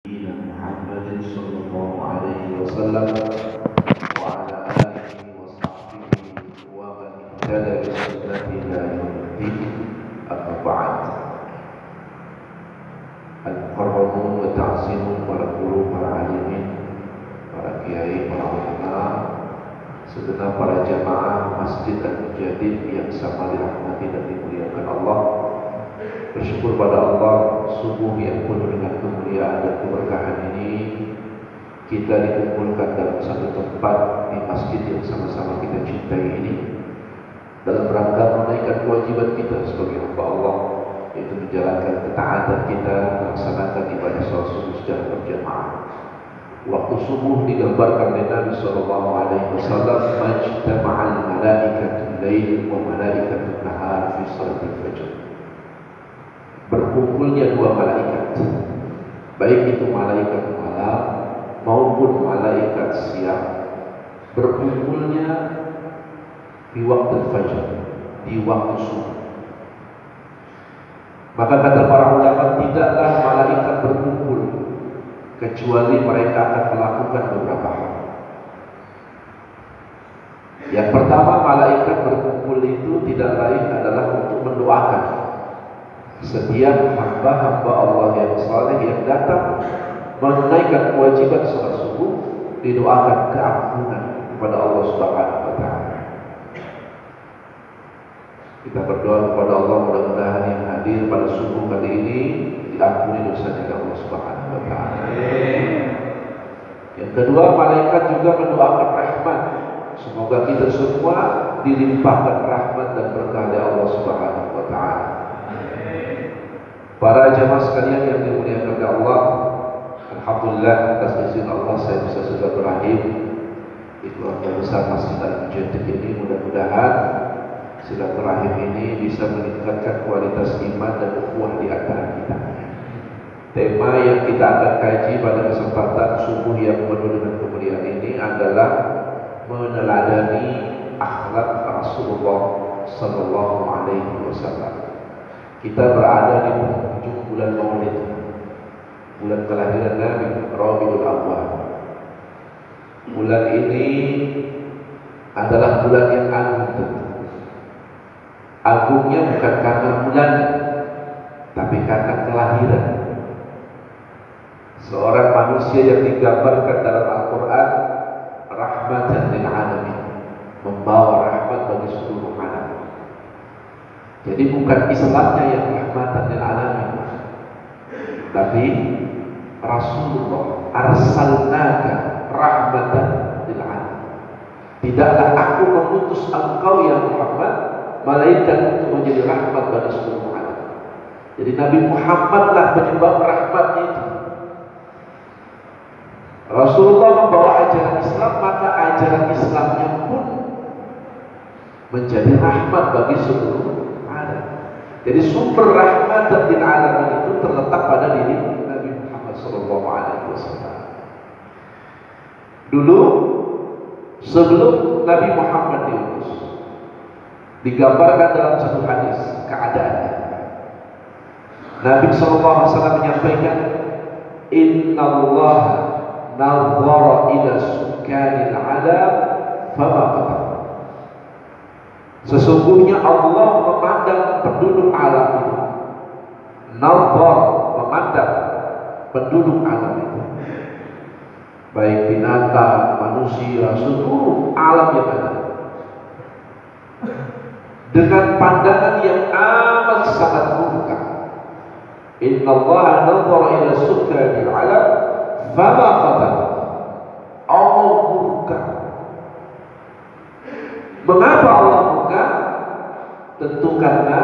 محمد صلى الله عليه وسلم وعلى آله وصحبه ومن اهتدى بسنته إلى يوم الدين. أما بعد. Al-mukarramun wa ta'zimun, para guru, para alimin, para kiai, para ulama, segenap para jamaah Masjid Al-Mujadid yang sama dirahmati dan dimuliakan Allah. Bersyukur pada Allah, subuh yang penuh dengan kemuliaan dan keberkahan ini kita dikumpulkan dalam satu tempat di masjid yang sama-sama kita cintai ini dalam rangka menunaikan kewajiban kita sebagai hamba Allah, yaitu menjalankan ketaatan kita, melaksanakan ibadah salat subuh secara berjamaah. Waktu subuh digambarkan oleh Nabi sallallahu alaihi wasallam, majtama'al malaikatul lail wa malaikatul nahar fi salatil fajr. Berkumpulnya dua malaikat, baik itu malaikat malam maupun malaikat siang, berkumpulnya di waktu fajar, di waktu subuh. Maka kata para ulama, tidaklah malaikat berkumpul kecuali mereka akan melakukan beberapa hal. Yang pertama, malaikat berkumpul itu tidak lain adalah untuk mendoakan setiap hamba-hamba Allah yang saleh yang datang menunaikan kewajiban salat subuh, didoakan keampunan kepada Allah Subhanahu wa taala. Kita berdoa kepada Allah, mudah-mudahan yang hadir pada subuh kali ini diampuni dosanya Allah Subhanahu wa taala. Yang kedua, malaikat juga mendoakan rahmat. Semoga kita semua dilimpahkan rahmat dan berkah dari Allah Subhanahu wa taala. Para jamaah sekalian yang dimuliakan oleh Allah, alhamdulillah atas izin Allah saya bisa silaturahim di keluarga besar Masjid Al-Mujadid ini. Mudah-mudahan silaturahim ini bisa meningkatkan kualitas iman dan ukhuwah di antara kita. Tema yang kita akan kaji pada kesempatan subuh yang penuh dengan kemuliaan ini adalah meneladani akhlak Rasulullah sallallahu alaihi wasallam. Kita berada di penghujung bulan Maulid, bulan kelahiran Nabi, Rabiul Awwal. Bulan ini adalah bulan yang agung. Agungnya bukan karena bulan, tapi karena kelahiran seorang manusia yang digambarkan dalam Al-Quran rahmatan lil alamin, membawa rahmat bagi seluruh alam. Jadi bukan Islamnya yang rahmatan lil alamin, tapi Rasulullah arsalnaka rahmatan lil alamin. Tidaklah aku mengutus engkau ya Muhammad malaikat untuk menjadi rahmat bagi seluruh alam. Jadi Nabi Muhammadlah penyebab rahmatnya itu. Rasulullah membawa ajaran Islam, maka ajaran Islamnya pun menjadi rahmat bagi seluruh. Jadi sumber rahmat lil alamin itu terletak pada diri Nabi Muhammad sallallahu alaihi wasallam. Dulu sebelum Nabi Muhammad diutus, digambarkan dalam satu hadis keadaannya. Nabi sallallahu alaihi wasallam menyampaikan, "Innallaha nadhara ila sukanil alam fama qatar." Sesungguhnya Allah memandang penduduk alam itu. Nazar, memandang penduduk alam itu, baik binatang, manusia, seluruh alam yang ada, dengan pandangan yang amat sangat murka. Innallaha nazara ila sukanil alam fama qatar. Allah murka. Mengapa Allah murka? Tentu karena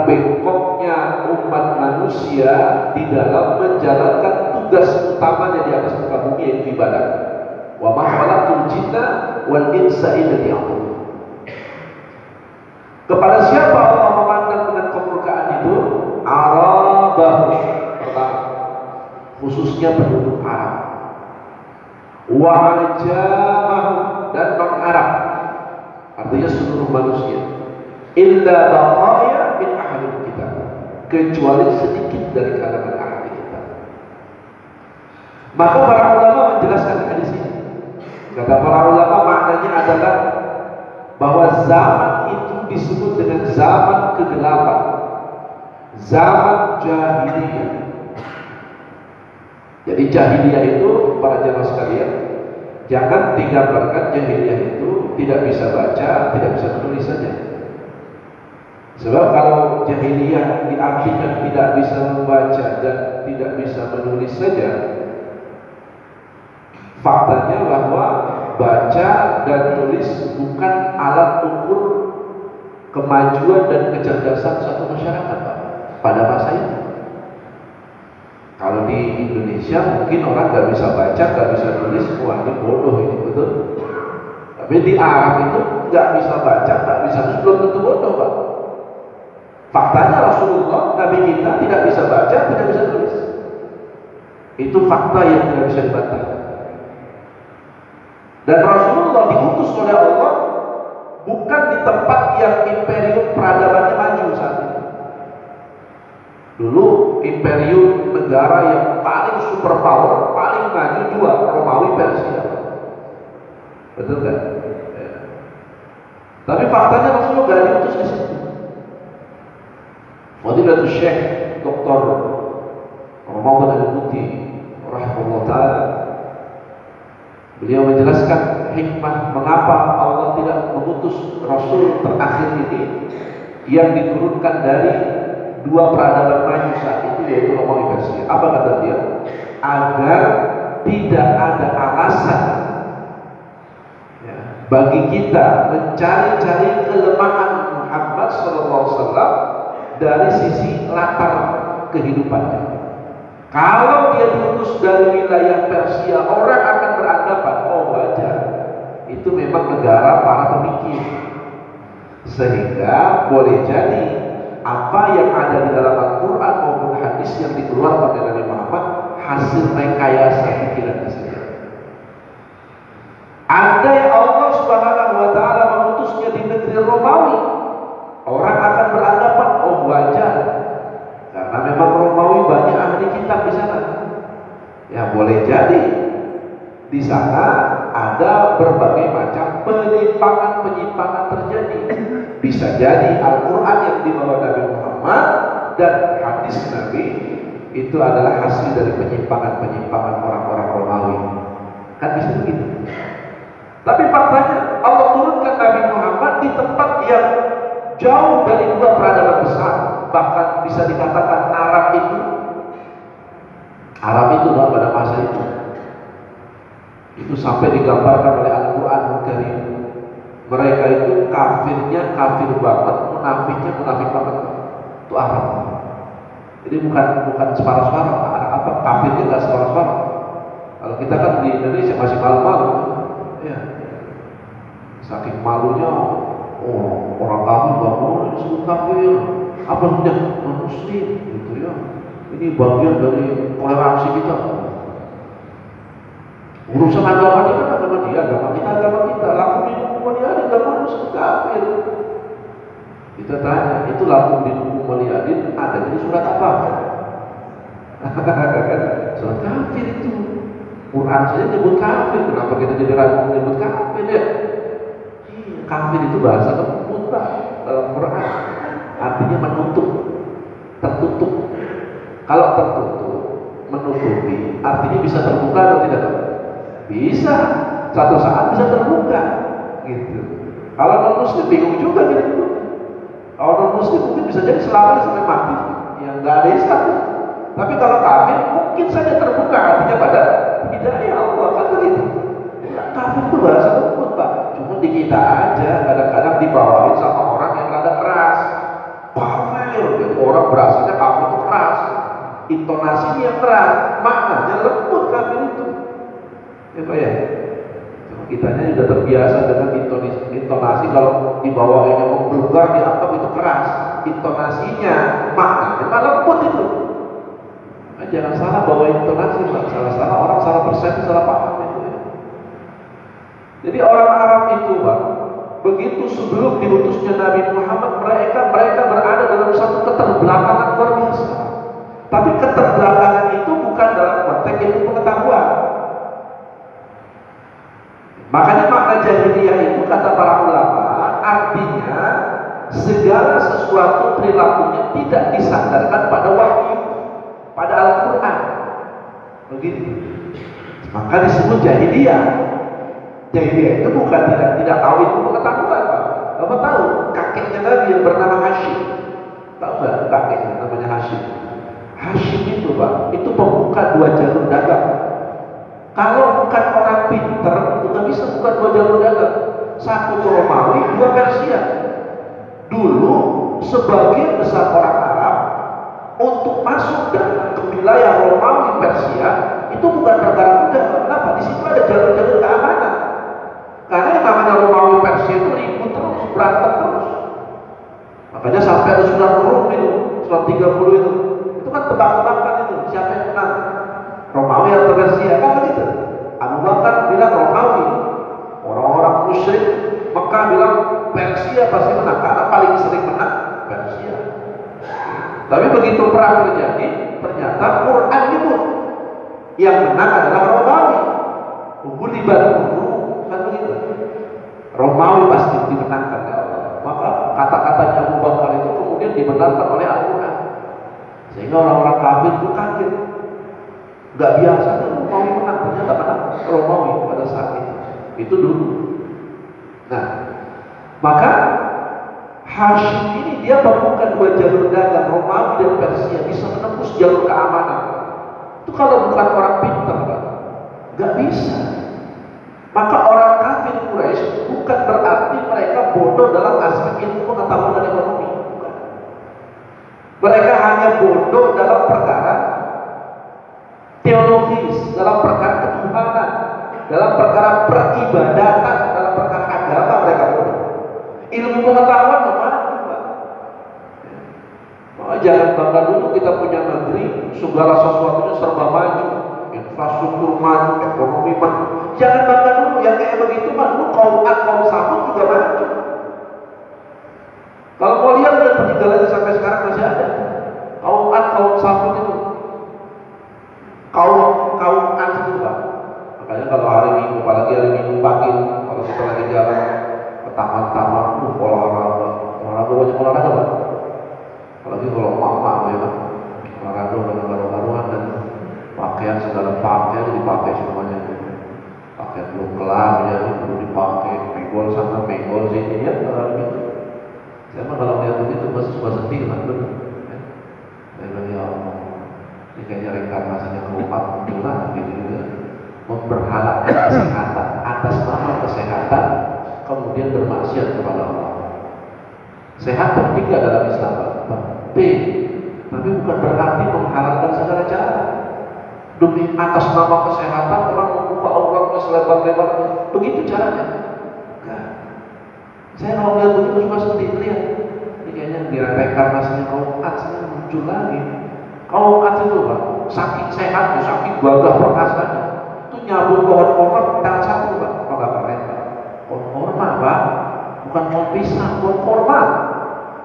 bengkoknya umat manusia di dalam menjalankan tugas utamanya di atas muka bumi, yaitu ibadah. Wa ma khalaqtul jinna wal insa illa liya'budun. Kepada siapa Allah memandang dengan kemurkaan itu? Arabahu, pertama, khususnya penduduk Arab. Wa ajamahu, dan Arab, artinya seluruh manusia. Illa baqaya min ahli kitab, kecuali sedikit dari kalangan ahli kitab. Maka para ulama menjelaskan hadis ini. Kata para ulama maknanya adalah bahwa zaman itu disebut dengan zaman kegelapan, zaman jahiliyah. Jadi jahiliyah itu, para jamaah sekalian, jangan digambarkan jahiliyah itu tidak bisa baca, tidak bisa menulis saja. Sebab kalau jahiliyah diartikan tidak bisa membaca dan tidak bisa menulis saja, faktanya bahwa baca dan tulis bukan alat ukur kemajuan dan kecerdasan satu masyarakat, Pak, pada masa itu. Kalau di Indonesia mungkin orang nggak bisa baca, nggak bisa tulis, wah ini bodoh ini, betul. Tapi di Arab itu nggak bisa baca, nggak bisa tulis, belum tentu bodoh, Pak. Faktanya Rasulullah, Nabi kita tidak bisa baca, tidak bisa tulis. Itu fakta yang tidak bisa dibantah. Dan Rasulullah diutus oleh Allah bukan di tempat yang imperium peradabannya maju saat itu. Dulu imperium negara yang paling superpower, paling maju dua, Romawi, Persia. Betul kan? Ya. Tapi faktanya Rasulullah gak diutus di situ. Fadilatul Syekh Dr. Ramadan Al-Buti rahimahullah ta'ala, beliau menjelaskan hikmah mengapa Allah tidak mengutus Rasul terakhir ini yang diturunkan dari dua peradaban maju saat itu, yaitu Romawi Persia. Apa kata dia? Agar tidak ada alasan bagi kita mencari-cari kelemahan Muhammad SAW dari sisi latar kehidupannya. Kalau dia diutus dari wilayah Persia, orang akan beranggapan, oh wajar, itu memang negara para pemikir. Sehingga boleh jadi apa yang ada di dalam Al-Quran maupun hadis yang dikeluarkan oleh Nabi Muhammad hasil rekayasa pikiran saja. Andai Allah Subhanahu wa ta'ala mengutusnya di negeri Romawi, orang akan beranggapan, oh wajar, karena memang Romawi banyak ahli kitab di sana. Ya boleh jadi di sana ada berbagai macam penyimpangan terjadi. Bisa jadi Al-Quran yang dibawa Nabi Muhammad dan hadis Nabi itu adalah hasil dari penyimpangan orang-orang Romawi. Kan bisa begitu. Tapi faktanya Allah turunkan Nabi Muhammad di tempat yang jauh dari dua peradaban besar. Bahkan bisa dikatakan Arab itu pada masa itu sampai digambarkan oleh Al-Quran Karim. Mereka itu kafirnya kafir banget, munafiknya munafik banget. Itu Arab. Jadi bukan separuh-separuh. Apa kafirnya nggak separuh-separuh. Kalau kita kan di Indonesia masih malu-malu, ya. Saking malunya, oh orang kafir nggak mau disebut kafir. Apa sudah non-muslim gitu ya. Ini bagian dari toleransi kita. Urusan agama dia kan agama dia, agama kita. Lakum dinukum waliyadin, gak mau disebut kafir. Kita tanya, itu lakum dinukum waliyadin ada di surat apa? Surat kafir itu. Quran saja nyebut kafir, kenapa kita jadi ragu menyebut kafir ya? Kafir itu bahasa lembut dalam Quran. Artinya menutup, tertutup. Kalau tertutup, menutupi, artinya bisa terbuka atau tidak? Bisa, satu saat bisa terbuka, gitu. Kalau non muslim bingung juga gitu. Kalau non muslim mungkin bisa jadi selamanya sampai mati, yang nggak ada Islam. Tapi kalau kafir mungkin saja terbuka, artinya pada hidayah Allah, kan begitu. Kafir itu bahasa lembut, Pak. Cuma di kita aja kadang-kadang dibawain sama orang yang rada keras. Kafir, orang berasanya kafir itu keras, intonasinya yang keras, maknanya lembut kafir itu. Ya Pak ya, kitanya sudah terbiasa dengan intonasi kalau dibawainnya menggelegar dianggap itu keras, intonasinya maknanya malah lembut itu. Nah, jangan salah bawa intonasi, Pak. Salah orang salah persepsi, salah paham itu. Ya. Jadi orang Arab itu, Pak, begitu sebelum diutusnya Nabi Muhammad, mereka berada dalam satu keterbelakangan luar biasa. Tapi keterbelakangan itu bukan dalam konteks ilmu pengetahuan. tidak disandarkan pada wahyu, pada Al-Quran. Begitu. Maka disebut jahiliyah. Jahiliyah itu bukan tidak tahu ilmu pengetahuan, Pak. Bapak tahu kakeknya Nabi yang bernama Hashim. Tahu nggak kakeknya namanya Hashim? Hashim itu, Pak, itu pembuka 2 jalur dagang. Kalau bukan orang pinter, itu nggak bisa buka 2 jalur dagang. 1 Romawi, 2 Persia. Dulu sebagian besar orang Arab untuk masuk ke wilayah Romawi Persia itu bukan perkara mudah. Kenapa? Di situ ada jalur-jalur keamanan. Karena yang namanya Romawi Persia itu ribut terus, berantem terus. Makanya sampai ada surat Rum itu, surat 30 itu kan tebak-tebakan itu, siapa yang menang? Romawi atau Persia, kan begitu. Abu Bakar bilang Romawi, orang-orang musyrik Mekah bilang Persia pasti menang, karena paling sering menang Persia. Tapi begitu perang terjadi, ternyata Quran nyebut yang menang adalah Romawi. Gulibat kan begitu. Romawi pasti dimenangkan oleh Allah. Maka kata-katanya Abu Bakar itu kemudian dibenarkan oleh Al-Quran. Sehingga orang-orang kafir itu kaget. Gak biasa Romawi menang, ternyata menang Romawi pada saat itu. Itu dulu. Nah, maka Hashim ini dia membuka 2 jalur dagang, Romawi dan Persia, bisa menembus jalur keamanan. Itu kalau bukan orang pintar, Pak, gak bisa. Maka orang kafir Quraisy bukan berarti mereka bodoh dalam aspek ilmu pengetahuan dan ekonomi, bukan. Mereka hanya bodoh dalam perkara teologis, dalam perkara ketuhanan, dalam perkara peribadatan, dalam perkara agama mereka bodoh. Ilmu pengetahuan maju, Pak. Maka jangan bangga dulu kita punya negeri, segala sesuatunya serba maju, infrastruktur maju, ekonomi maju. Jangan bangga dulu, yang kayak begitu mah dulu kaum Ad, kaum Samud juga maju. Kalau mau lihat peninggalannya sampai sekarang masih ada. Kaum Ad, kaum Samud itu, kaum Ad itu, Pak. Makanya kalau hari Minggu, apalagi hari Minggu pagi, kalau kita lagi jalan ke taman-taman, olahraga banyak olahraga, Pak. Apalagi kalau mama ya, Pak, olahraga baru-baruan dan pakaian segala pakaian dipakai semuanya. Pakaian belum kelar ya, perlu dipakai, menggol sana, menggol sini ya, gitu. Saya mah kalau lihat begitu masih suka sedih, Pak. Saya bilang ya Allah, ini kayaknya reinkarnasinya keempat bulan gitu ya. Memberhalakan kesehatan atas nama kesehatan, kemudian bermaksiat kepada Allah. Sehat penting gak dalam Islam, Pak? Tapi bukan berarti menghalalkan segala cara. Demi atas nama kesehatan orang membuka auratnya selebar-lebarnya. Begitu caranya. Nah, saya kalau lihat begitu cuma sedih, lihat. Ini kayaknya di reinkarnasinya kaum Ad muncul lagi. Kaum Ad itu, Pak, saking sehatnya, saking gagah perkasanya, itu nyabut pohon korma tangan satu, Pak. Apa nggak keren, Pak? Pohon korma, Pak, bukan pohon pisang, pohon korma.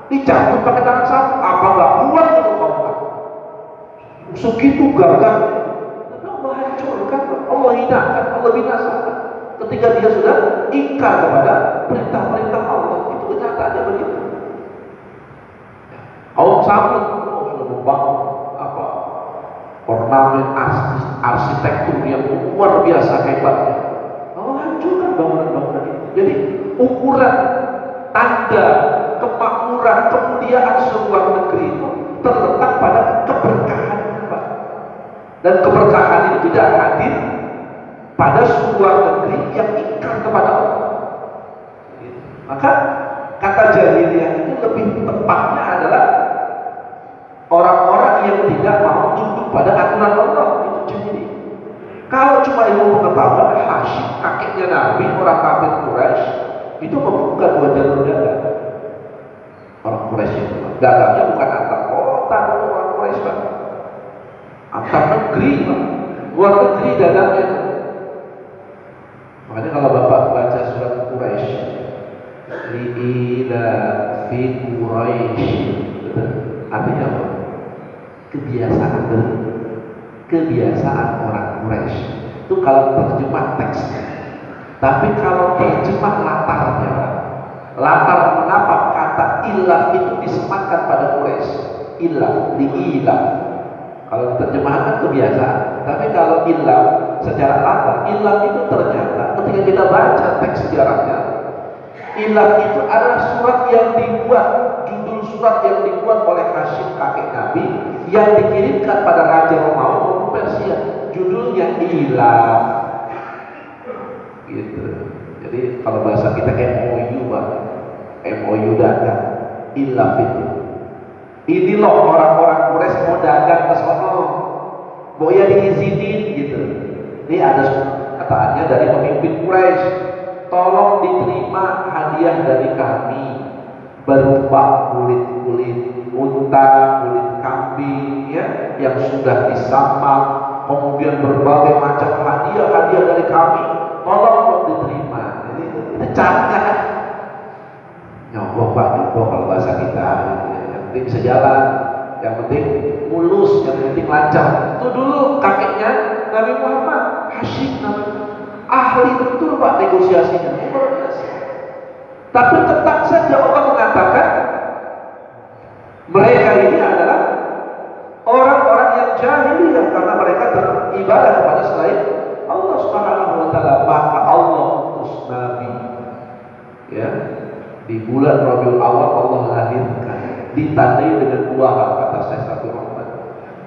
Dicabut pakai tangan satu, apa nggak kuat itu kaum Ad? Segitu gagah. Allah hancurkan, Allah hinakan, Allah binasakan ketika dia sudah ingkar kepada perintah-perintah Allah. Itu kenyataannya begitu. Kaum Samud sudah membangun ornamen arsitektur yang luar biasa hebatnya. Allah hancurkan bangunan-bangunan itu. Jadi ukuran tanda kemakmuran kemuliaan sebuah negeri itu terletak pada keberkahan. Dan keberkahan itu tidak hadir pada sebuah negeri yang ingkar kepada Allah. Maka kata jahiliyah itu lebih tepatnya adalah orang-orang yang tidak mau tunduk pada aturan Allah. Itu jahiliyah. Kalau cuma ilmu pengetahuan, Hashim kakeknya Nabi, orang kafir Quraisy, itu membuka 2 jalur dagang. Orang Quraisy itu dagangnya bukan antar kota, itu orang Quraisy, Pak. Antar negeri, Pak. Luar negeri dagangnya. Makanya kalau Bapak baca surat Quraisy, liila fi Quraisy, artinya apa? Kebiasaan orang Quraisy. Itu kalau terjemah teksnya. Tapi kalau terjemah latarnya, latar mengapa kata ilah itu disematkan pada Quraisy? Ilaf, diilaf. Kalau terjemahan kebiasaan. Tapi kalau ilaf secara latar, ilaf itu ternyata ketika kita baca teks sejarahnya, ilaf itu adalah surat yang dibuat, judul surat yang dibuat oleh Hashim kakek Nabi yang dikirimkan pada Raja Romawi maupun Persia. Judulnya ilaf. Gitu. Jadi kalau bahasa kita MOU, Pak. MOU dagang. Ilaf itu. Ini loh orang-orang Quraisy mau dagang ke sono, mau ya diizinin gitu. Ini ada kataannya dari pemimpin Quraisy, tolong diterima hadiah dari kami berupa kulit-kulit unta, kulit kambing, ya, yang sudah disamak, kemudian berbagai macam hadiah dari kami, tolong diterima. Jadi itu caranya kan? Nyogok Pak, nyogok kalau bahasa kita. Yang penting bisa jalan, yang penting mulus, yang penting lancar. Itu dulu kakeknya Nabi Muhammad, Hashim namanya, ahli betul Pak negosiasinya, luar biasa. Tapi tetap saja Allah mengatakan mereka ini adalah orang-orang yang jahiliyah karena mereka beribadah kepada selain Allah Subhanahu wa taala. Maka Allah utus Nabi, ya, di bulan Rabiul Awal Allah lahirkan, ditandai dengan dua hal, kata Syekh Safiur Rahman.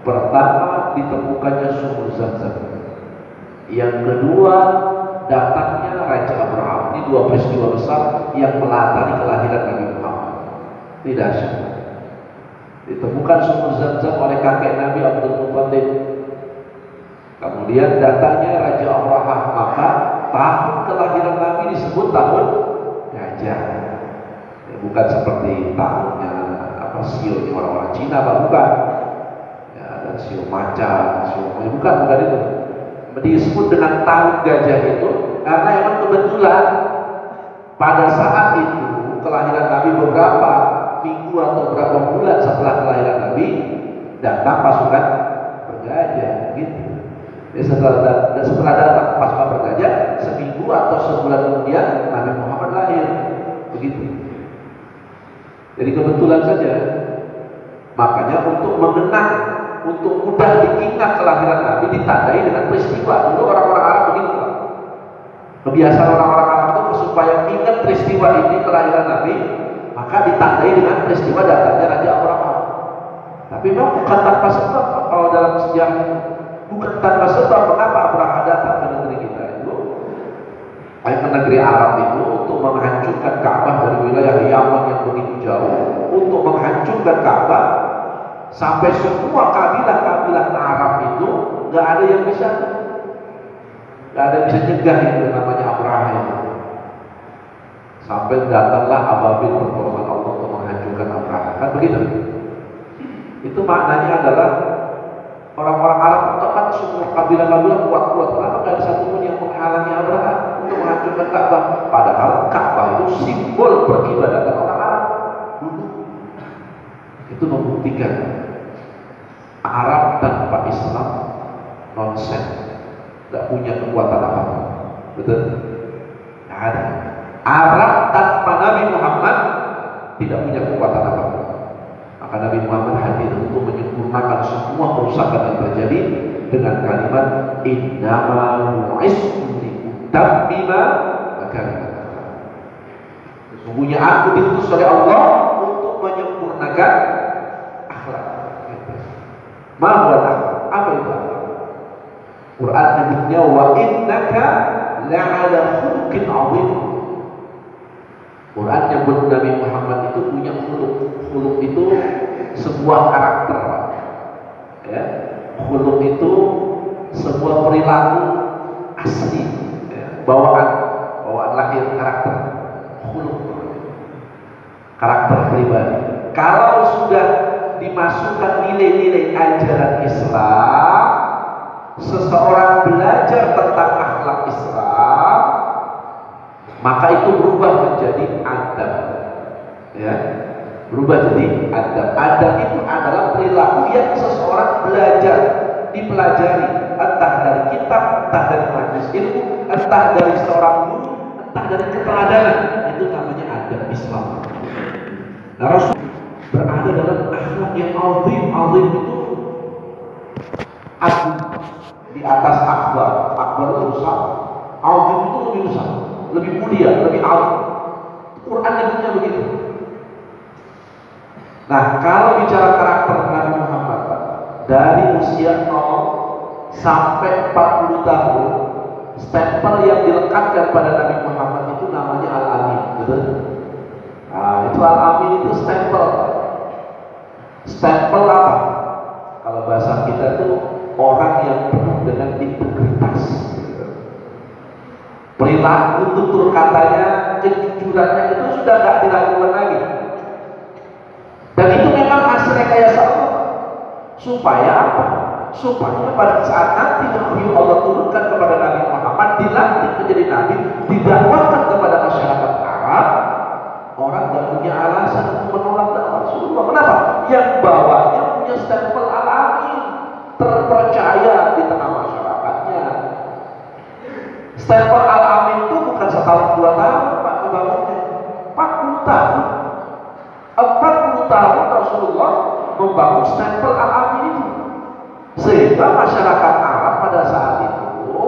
Pertama, ditemukannya sumur Zam-Zam. Yang kedua, datangnya Raja Abraham. Ini dua peristiwa besar yang melatari kelahiran Nabi Muhammad. Ini dahsyat. Ditemukan sumur Zam-Zam oleh kakek Nabi Abdul Muttalib. Kemudian datangnya Raja Abraham. Maka tahun kelahiran Nabi disebut tahun gajah. Bukan seperti tahunnya sio orang-orang Cina, bukan. Ya, ada sio macan, bukan itu. Disebut dengan tahun gajah itu karena memang kebetulan pada saat itu kelahiran Nabi beberapa minggu atau beberapa bulan setelah kelahiran Nabi datang pasukan bergajah, gitu. Jadi setelah datang pasukan bergajah, seminggu atau sebulan kemudian Nabi Muhammad lahir, begitu. Jadi kebetulan saja. Makanya untuk mengenang, untuk mudah diingat kelahiran Nabi ditandai dengan peristiwa. Dulu orang-orang Arab begitu, Pak. Kebiasaan orang-orang Arab itu supaya ingat peristiwa ini kelahiran Nabi, maka ditandai dengan peristiwa datangnya Raja Abraham. Tapi memang bukan tanpa sebab. Kalau dalam sejarah bukan tanpa sebab mengapa Abraham datang ke negeri kita itu, ke negeri Arab itu untuk menghancurkan Ka'bah dari wilayah Yaman yang begitu jauh, untuk menghancurkan Ka'bah sampai semua kabilah-kabilah Arab itu nggak ada yang bisa nyegah itu namanya Abraham itu. Sampai datanglah ababil pertolongan Allah untuk menghancurkan Abraham, kan begitu? Itu maknanya adalah orang-orang Arab itu kan semua kabilah-kabilah kuat-kuat, kenapa nggak ada satupun yang menghalangi Abraham untuk menghancurkan Ka'bah? Padahal Ka'bah itu simbol peribadatan orang Arab dulu. Itu membuktikan Arab tanpa Islam nonsen, nggak punya kekuatan apa-apa. Betul? Nggak ada. Arab tanpa Nabi Muhammad tidak punya kekuatan apa-apa. Maka Nabi Muhammad hadir untuk menyempurnakan semua kerusakan yang terjadi dengan kalimat innama bu'istu litammima makarimal akhlaq. Sesungguhnya aku diutus oleh Allah untuk menyempurnakan akhlak. Ma huwa akhlak? Apa itu akhlak? Quran menyebutnya wa innaka la'ala khuluqin 'azim. Quran menyebut Nabi Muhammad itu punya khuluq. Khuluq itu sebuah karakter, ya. Khuluq itu sebuah perilaku asli, ya. bawaan lahir karakter. Khuluq, karakter pribadi. Kalau sudah dimasukkan nilai-nilai ajaran Islam, seseorang belajar tentang akhlak Islam, maka itu berubah menjadi adab, ya, berubah jadi adab. Adab itu adalah perilaku yang seseorang belajar, dipelajari, entah dari kitab, entah dari majelis ilmu, entah dari seorang guru, entah dari keteladanan. Itu namanya adab Islam. Nah, Rasul berada dalam akhlak yang di atas akbar. Akbar itu besar, azim itu lebih besar, lebih mulia, lebih alim. Quran nyebutnya begitu. Nah, kalau bicara karakter Nabi Muhammad, dari usia 0 sampai 40 tahun, stempel yang dilekatkan pada Nabi Muhammad itu namanya Al-Amin, betul? Nah, itu Al-Amin itu stempel. Stempel apa? Kalau bahasa kita itu orang yang penuh dengan integritas. Perilaku, tutur katanya, kejujurannya itu sudah tidak diragukan lagi. Dan itu memang hasil rekayasa Allah. Supaya apa? Supaya pada saat nanti wahyu Allah turunkan kepada Nabi Muhammad, dilantik menjadi nabi, didakwahkan kepada masyarakat Arab, orang tidak punya alasan untuk menolak dakwah Rasulullah. Kenapa? Yang bawahnya punya stempel Al-Amin, terpercaya di tengah masyarakatnya. Stempel Al-Amin itu bukan setahun 2 tahun Pak kebangunnya, 40 tahun. 40 tahun Rasulullah membangun stempel Al-Amin itu, sehingga masyarakat Arab pada saat itu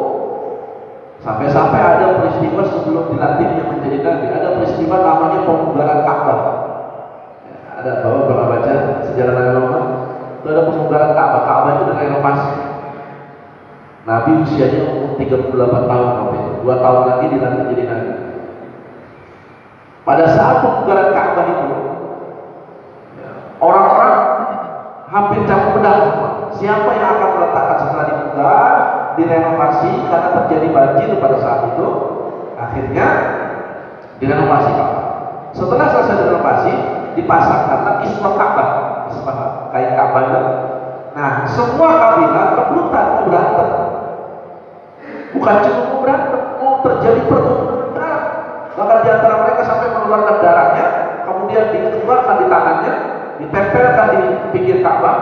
sampai-sampai ada peristiwa sebelum dilantiknya menjadi nabi, ada peristiwa namanya pemugaran Ka'bah. Ya, ada Bapak pernah baca sejarah Nabi Muhammad? Itu ada pemugaran Ka'bah. Ka'bah itu direnovasi. Nabi usianya umur 38 tahun waktu itu. 2 tahun lagi dilantik jadi nabi. Pada saat pemugaran Ka'bah itu, orang-orang hampir campur bedak. Siapa yang akan meletakkan setelah dipugar, direnovasi karena terjadi banjir pada saat itu. Akhirnya direnovasi Ka'bah. Setelah selesai direnovasi, dipasangkanlah isma Ka'bah, isma kain Ka'bah itu. Nah, semua kabilah rebutan mau berantem. Bukan cuma mau berantem, mau terjadi pertempuran. Bahkan di antara mereka sampai mengeluarkan darahnya, kemudian dikeluarkan di tangannya, ditempelkan di pinggir Ka'bah.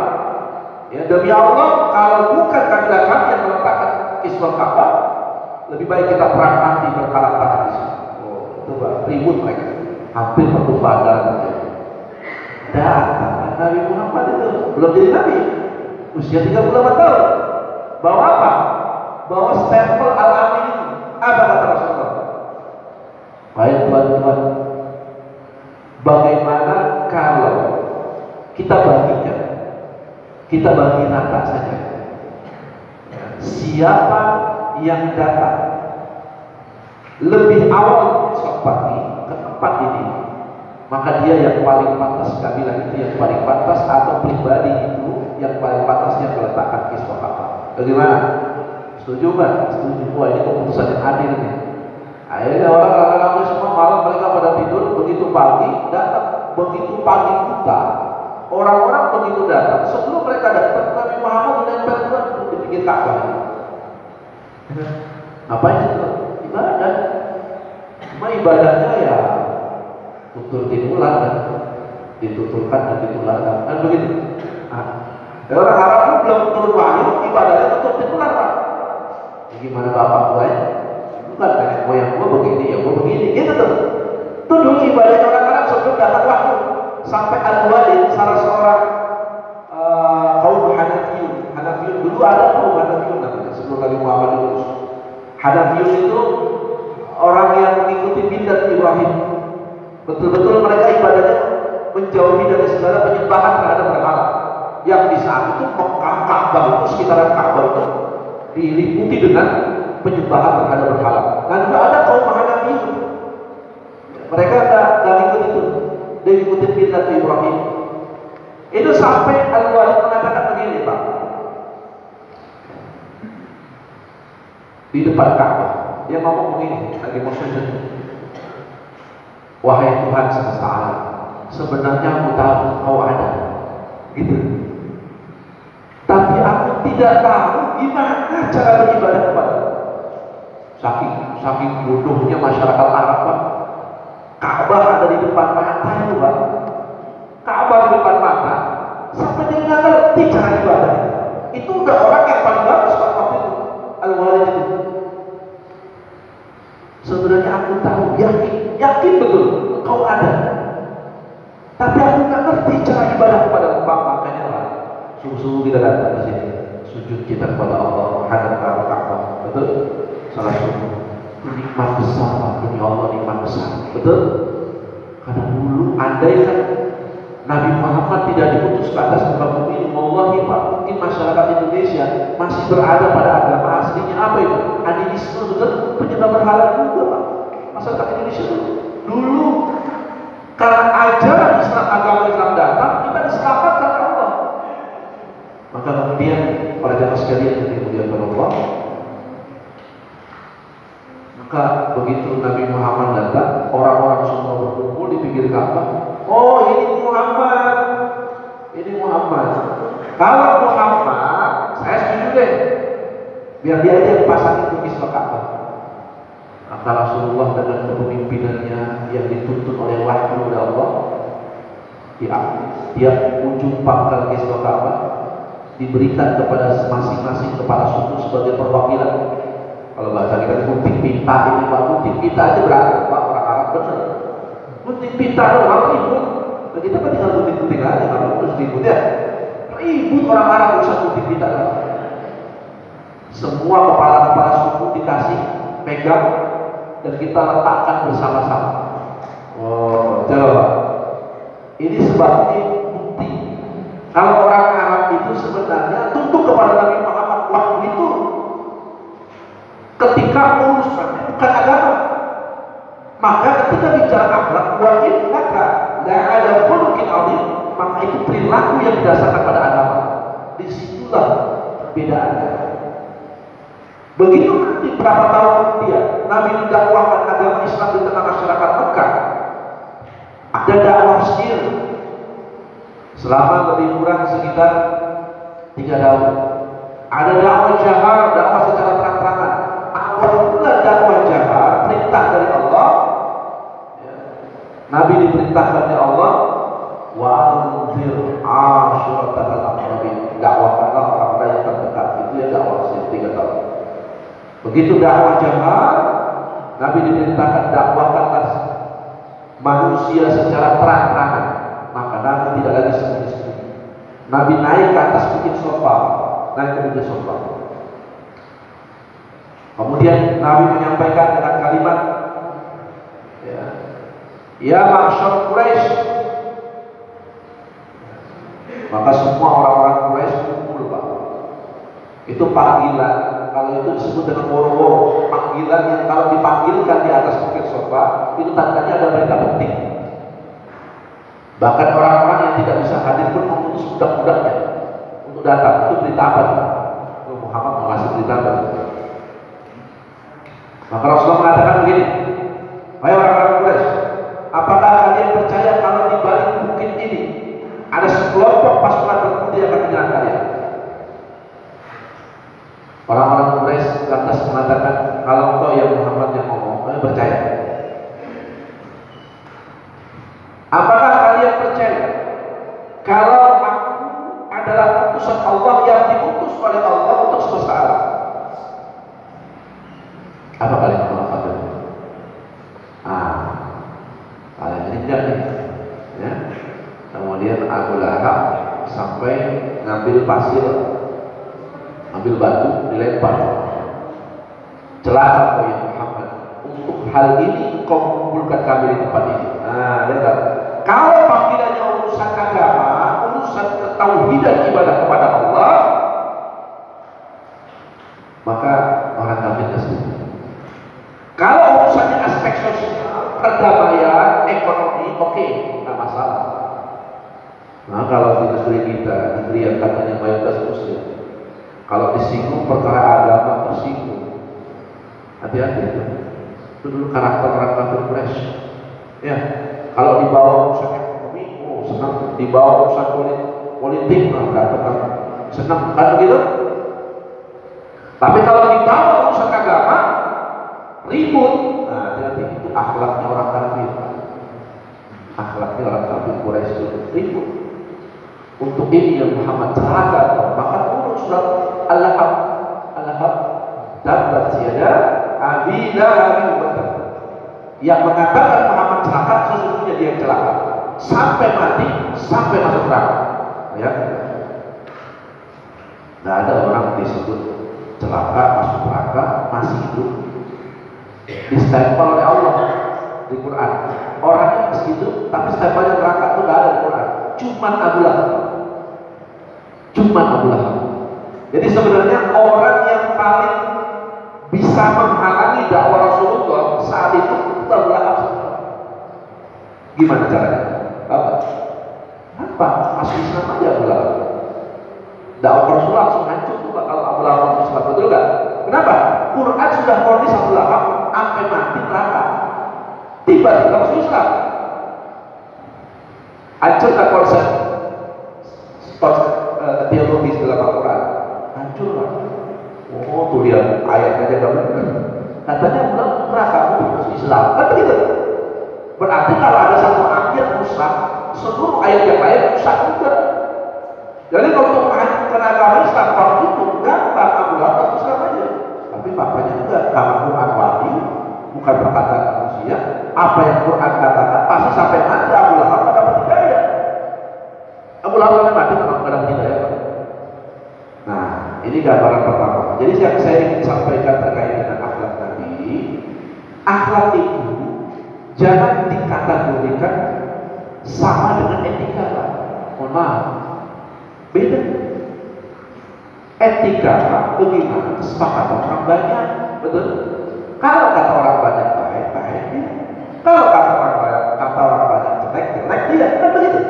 Ya, demi Allah, kalau bukan kabilah kami yang meletakkan kiswah Ka'bah, lebih baik kita perang mati berkalah-kalah di sini. Oh, coba ribut mereka, hampir pertumpahan darah terjadi. Datang Nabi Muhammad itu belum jadi nabi, usia 38 tahun. Bawa apa? Bawa stempel Al-Amin itu. Apa kata Rasulullah? Baik tuan-tuan, bagaimana kalau kita bagikan, kita bagi rata saja. Siapa yang datang lebih awal besok pagi ke tempat ini, maka dia yang paling pantas, kabilah itu yang paling pantas, atau pribadi itu yang paling pantas yang meletakkan kiswah Ka'bah. Bagaimana? Setuju nggak? Setuju. Wah, ini keputusan yang adil nih. Akhirnya orang laki-laki semua malam mereka pada tidur, begitu pagi datang, begitu pagi buta. Orang-orang begitu datang, sebelum mereka datang, Nabi Muhammad menempel di pinggir Ka'bah. Apa itu? Ibadah. Cuma ibadahnya ya tutur tinular kan, dituturkan dan ditularkan, kan begitu. Nah, orang Arab itu belum turun wahyu, ibadahnya tutur tinular Pak. Gimana bapak gua ya? Bukan nenek moyang gua begini, ya gua begini, gitu tuh. Itu dulu ibadahnya orang Arab sebelum datang wahyu. Sampai Al-Walid, salah seorang kaum Hanafiyun dulu ada kaum Hanafiyun namanya sebelum Nabi Muhammad diutus. Hanafiyun itu orang yang mengikuti bidat Ibrahim. Betul-betul mereka ibadahnya menjauhi dari segala penyembahan terhadap berhala. Yang di saat itu Mekah, Ka'bah itu, sekitaran Ka'bah itu diliputi dengan penyembahan terhadap berhala. Dan juga ada kaum Hanafiyun. Mereka nggak ikut itu. Dia ikutin bidat Ibrahim. Itu sampai Al-Walid mengatakan begini Pak, di depan Ka'bah dia ngomong begini, lagi mau sujud. Wahai Tuhan semesta alam, sebenarnya aku tahu kau ada, gitu. Tapi aku tidak tahu gimana cara beribadah kepada. Saking bodohnya masyarakat Arab Pak. Ka'bah ada di depan mata itu Pak. Ka'bah di depan mata, sampai dia nggak ngerti cara ibadah. Itu udah orang yang paling bagus Pak waktu itu, Al-Walid itu. Sebenarnya aku tahu, yakin betul kau ada. Tapi aku nggak ngerti cara ibadah kepada Engkau. Makanya Pak, sungguh-sungguh kita datang ke sini, sujud kita kepada Allah. nikmat besar Pak, demi Allah nikmat besar. Betul? Karena dulu andai kan Nabi Muhammad tidak diutus ke atas muka bumi ini, wallahi Pak, mungkin masyarakat Indonesia masih berada pada agama aslinya. Apa itu? Animisme, betul? Penyembah berhala juga Pak. Masyarakat Indonesia dulu karena ajaran Islam, agama Islam datang, kita diselamatkan oleh Allah. Maka kemudian para jamaah sekalian yang dimuliakan Allah, maka begitu Nabi Muhammad datang, orang-orang semua berkumpul di pinggir Ka'bah. Oh, ini Muhammad, ini Muhammad. Kalau Muhammad, saya setuju deh, biar dia aja yang pasang itu kisah Ka'bah. Maka Rasulullah dengan kepemimpinannya yang dituntut oleh wahyu dari Allah, dia ujung pangkal kisah Ka'bah diberikan kepada masing-masing kepala suku sebagai perwakilan. Kalau bahasa kita gunting pita ini Pak, gunting pita aja berat Pak, orang Arab benar. Gunting pita doang ribut. Dan kita kan tinggal gunting-gunting aja, kalau terus ribut ya. Ribut orang Arab urusan gunting pita doang. Semua kepala-kepala suku dikasih pegang dan kita letakkan bersama-sama. Oh, coba. Ini sebabnya bukti. Kalau orang Arab itu sebenarnya tunduk kepada Nabi Muhammad waktu itu ketika urusannya bukan agama. Maka ketika bicara akhlak, wajib maka la ada khuluqin azim, maka itu perilaku yang didasarkan pada agama. Disitulah perbedaannya. Begitu nanti berapa tahun kemudian Nabi mendakwahkan agama Islam di tengah masyarakat Mekah, ada dakwah sir selama lebih kurang sekitar 3 tahun. Ada dakwah jahar, dakwah secara terang-terangan. Apabila dakwah jahar, perintah dari Allah, ya, Nabi diperintahkan oleh Allah, wa anzir ashiratal aqrabin, dakwahkanlah orang-orang yang terdekat. Itu ya dakwah sir 3 tahun. Begitu dakwah jahar, Nabi diperintahkan dakwahkanlah manusia secara terang-terangan. Maka Nabi tidak lagi sembunyi-sembunyi. Nabi naik ke atas bukit Safa, naik ke bukit Safa. Kemudian Nabi menyampaikan dengan kalimat, ya ma'syar Quraisy. Maka semua orang-orang Quraisy kumpul Pak. Itu panggilan. Kalau itu disebut dengan woro-woro, panggilan yang kalau dipanggilkan di atas bukit Safa, itu tandanya ada berita penting. Bahkan orang-orang yang tidak bisa hadir pun mengutus budak-budaknya untuk datang. Itu berita apa? Muhammad mau ngasih berita apa? Maka Rasulullah mengatakan begini, wahai orang-orang Quraisy, apakah kalian percaya kalau di balik bukit ini ada sekelompok pasukan berkuda yang akan menyerang kalian? Orang-orang Quraisy lantas mengatakan, kalau engkau yang Muhammad yang ngomong, kalian percaya? Apakah kalian percaya kalau aku adalah utusan Allah yang diutus oleh Allah untuk semesta alam? Apa kalian mengatakan? Kalian ini tidak nih, ya. Kemudian Abu Lahab sampai ngambil pasir, ambil batu, dilempar. Celaka ya Muhammad, untuk hal ini engkau mengumpulkan kami di tempat ini. Lihat, kalau panggilannya urusan agama, urusan ketauhidan ibadah kepada Allah, maka orang kafir tersebut. Kalau urusannya aspek sosial, perdamaian, ekonomi, oke, nggak masalah. Nah, kalau di negeri kita, negeri yang katanya mayoritas Muslim, kalau disinggung perkara agama tersinggung, hati-hati itu. Itu dulu karakter orang kafir Quraisy. Ya, kalau dibawa urusan ekonomi, senang. Dibawa urusan politik, nggak senang, kan begitu? Tapi kalau dibawa urusan agama, ribut. Nah, hati-hati, itu akhlaknya orang kafir. Akhlaknya orang kafir Quraisy itu ribut. Untuk ini yang Muhammad celaka, maka turun surat Al-Lahab. Al-Lahab tabbat yada abi lahab wa tab. Yang mengatakan Muhammad celaka, sesungguhnya dia celaka sampai mati, sampai masuk neraka. Ya, nggak ada orang disebut celaka masuk neraka masih hidup. Distempel oleh Allah di Quran. Orangnya begitu, tapi stempelnya neraka itu nggak ada di Quran. Cuman Abu Lahab. Cuman Abu Lahab. Jadi sebenarnya orang yang paling bisa menghalangi dakwah Rasulullah saat itu Abu Lahab. Gimana caranya? Apa? Masuk Islam aja Abu Lahab. Dakwah Rasulullah langsung hancur tuh kalau Abu Lahab masuk Islam, betul nggak? Kenapa? Quran sudah vonis Abu Lahab sampai mati neraka. Tiba-tiba masuk Islam. Hancur tak konsep teologis dalam Al-Quran? Hancur lah. Oh tuh lihat ayat aja gak benar. Katanya bilang neraka masuk Islam. Kan begitu? Berarti kalau ada satu ayat rusak, seluruh ayat yang lain rusak juga. Jadi kalau untuk menghancurkan agama Islam, kalau itu gampang Abu Lahab masuk Islam aja. Tapi faktanya juga kalau Quran wahyu, bukan perkataan manusia. Apa yang Quran katakan pasti sampai mati Abu Lahab pada hidayah. Abu Lahab sampai mati memang pada hidayah. Nah, ini gambaran pertama. Jadi yang saya ingin sampaikan terkait dengan akhlak Nabi, akhlak itu jangan dikategorikan sama dengan etika. Mohon maaf, beda. Etika bagaimana kesepakatan orang banyak, betul? Kalau kata orang banyak baik, baik dia. Kalau kata orang banyak jelek, jelek dia. Kan begitu.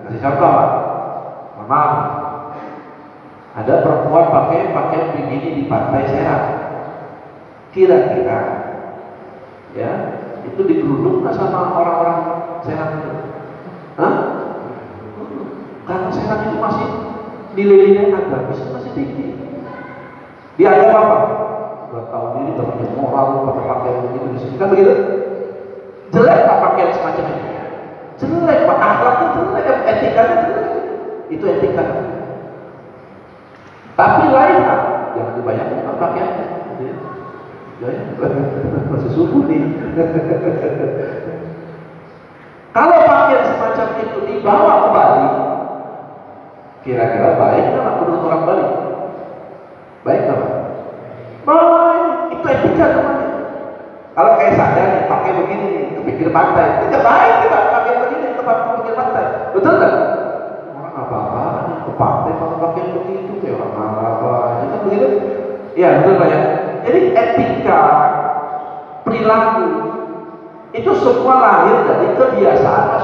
Kasih contoh, maaf. Ada perempuan pakai pakaian begini di pantai Serang. Kira-kira, ya, itu digeruduk nggak sama orang-orang Serang itu? Hah? Karena Serang itu masih nilai-nilai agamis masih tinggi. Dianggap apa? Gak tahu diri, gak punya moral, pakai pakaian begitu di sini kan begitu? Jelek tak pakaian semacam ini? Jelek, pak, akhlaknya jelek, etikanya jelek. Itu etika. Tapi lain kan, jangan dibayangkan apa pakaiannya. Masih subuh nih. Kalau pakaian semacam itu dibawa ke Bali, kira-kira baik nggak menurut orang Bali? Baik nggak? Baik, itu etika namanya. Kalau kayak saya nih pakai begini ke pinggir pantai, tidak baik kita pakai begini ke pinggir pantai, betul nggak? Orang apa-apa ke pantai kalau pakai begitu kayak orang apa? Itu begitu? Iya betul Pak ya. Jadi etika, perilaku itu semua lahir dari kebiasaan